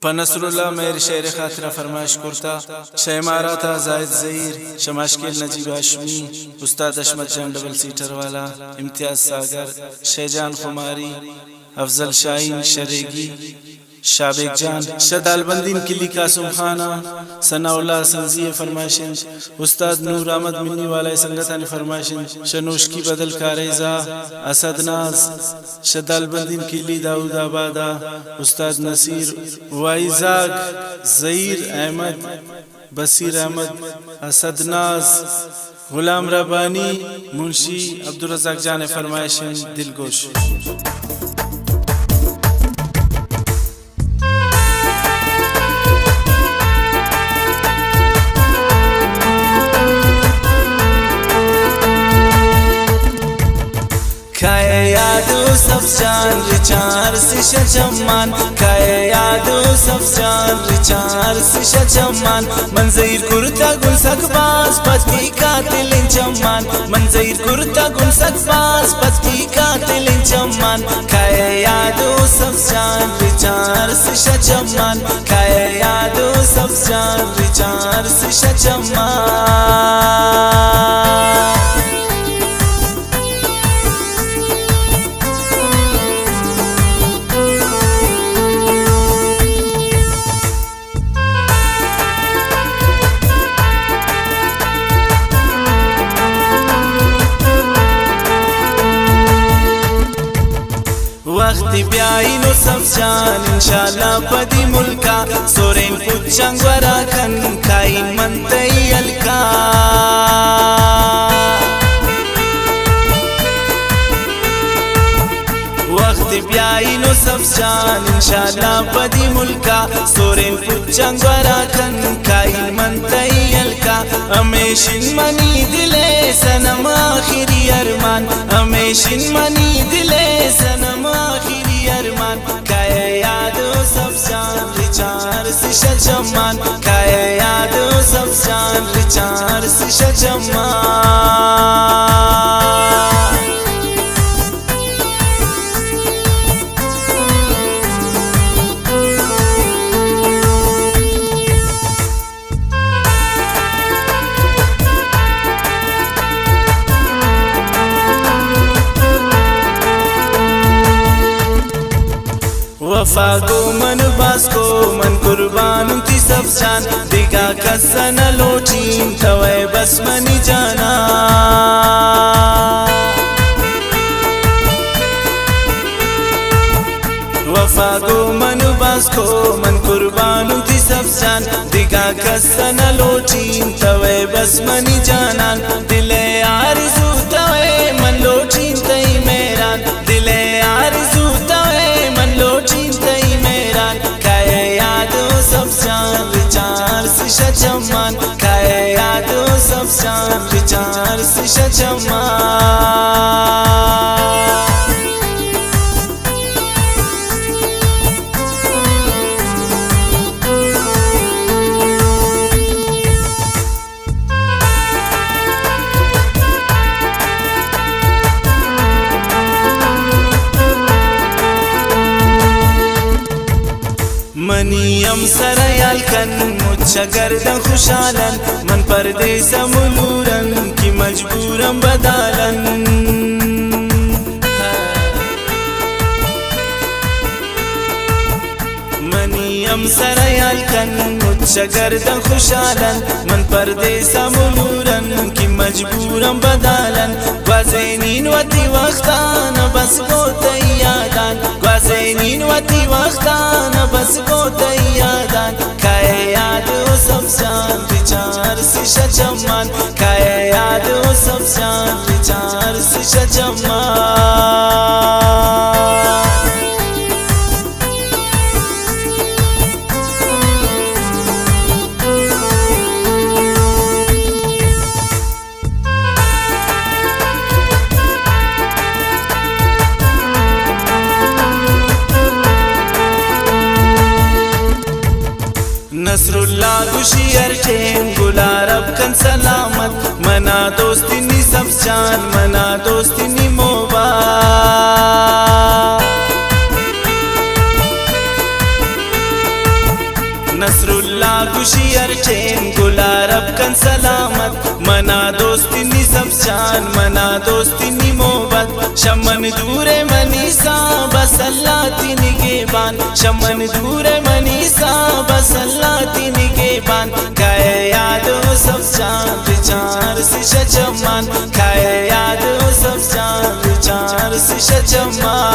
Nasrallah मेर शेर खातिर फरमाइश करता शहमारा था जायद ज़हीर शमाशकिल नजीब हाशमी उस्ताद अशमत जान डबल सीटर वाला इम्तियाज सागर शहजान खुमारी अफजल शाहीन शरेगी शाबेक जान शदालबंदीन किली कासुम खाना सनाउल्लाह संजी फरमाइशन उस्ताद नूर अहमद मिन्नी वाला संगतान फरमाइशन शनोश की बदल कारेजा असद नाज शदालबंदीन किली दाऊदाबादा उस्ताद नसीर वाइजाग ज़हीर अहमद बसीर अहमद असद नाज गुलाम रब्बानी मुंशी अब्दुल रज़ाक जान फरमाइशन दिलगोश खाए यादो सब जान रिचार से शजमान खाए यादो सब जान रिचार से शजमान मंज़ीर कुर्ता गुल सकबाज पत्ती कातिल जमान मंज़ीर कुर्ता गुल सकबाज पत्ती कातिल जमान खाए यादो सब जान रिचार से शजमान खाए यादो सब जान रिचार से शजमान वक्त ब्याइनो सब जान इंशाल्लाह पदी मुल्का सोरेन पुच्चंग वरा खन खाई मंतई अलका वक्त ब्याइनो सब जान इंशाल्लाह पदी मुल्का सोरेन पुच्चंग वरा खन खाई मंतई अलका हमेशिन मनी दिले सनम आखिरी अरमान हमेशिन मनी दिले सनम आखिरी अरमान खाए यादो सब जान रिचार से शजमान खाए यादो सब जान रिचार से शजमान वफा को मन बास को मन कुर्बान थी सब जान दिगा कसन लोटीन तवे बस मनी जाना वफा को मन बास को मन कुर्बान थी सब जान दिगा कसन लोटीन तवे बस मनी जाना दिले आरज़ू तवे मन लोटीन तई मेरा दिले आरज़ू तवे मन लोटीन तई मेरा खाए यादो सब जान रिचार से शजमान खाए यादो सब जान रिचार से शजमान मनियम सरयाल कन मुझा गर्दन खुशालन मन परदेस मुलूरन की मजबूरम बदालन मनियम सरयाल कन मुझा गर्दन खुशालन मन परदेस मुलूरन की मजबूरम बदालन ग्वाज़ेनीन वती वक्तान बस को तैयादान ग्वाज़ेनीन वती वक्तान बस को तैयादान खाए यादो सब जान रिचार से शजमान खाए यादो सब जान रिचार से शजमान नसरुल्लाह गुशियर टेम गुलारब कन सलामत मना दोस्ती नी सब जान मना दोस्ती नी मोबा नसरुल्ला गुशियर ठेन गुलारब कन सलामत मना दोस्ती नि सब जान मना दोस्ती नि मोहब्बत शमन दूरे मनीसा बस अल्लाह तीन के बान शमन दूरे मनीसा बस अल्लाह तीन के बान खाए याद हो सब जान विचार से शचमान खाए याद हो सब जान विचार से शचमान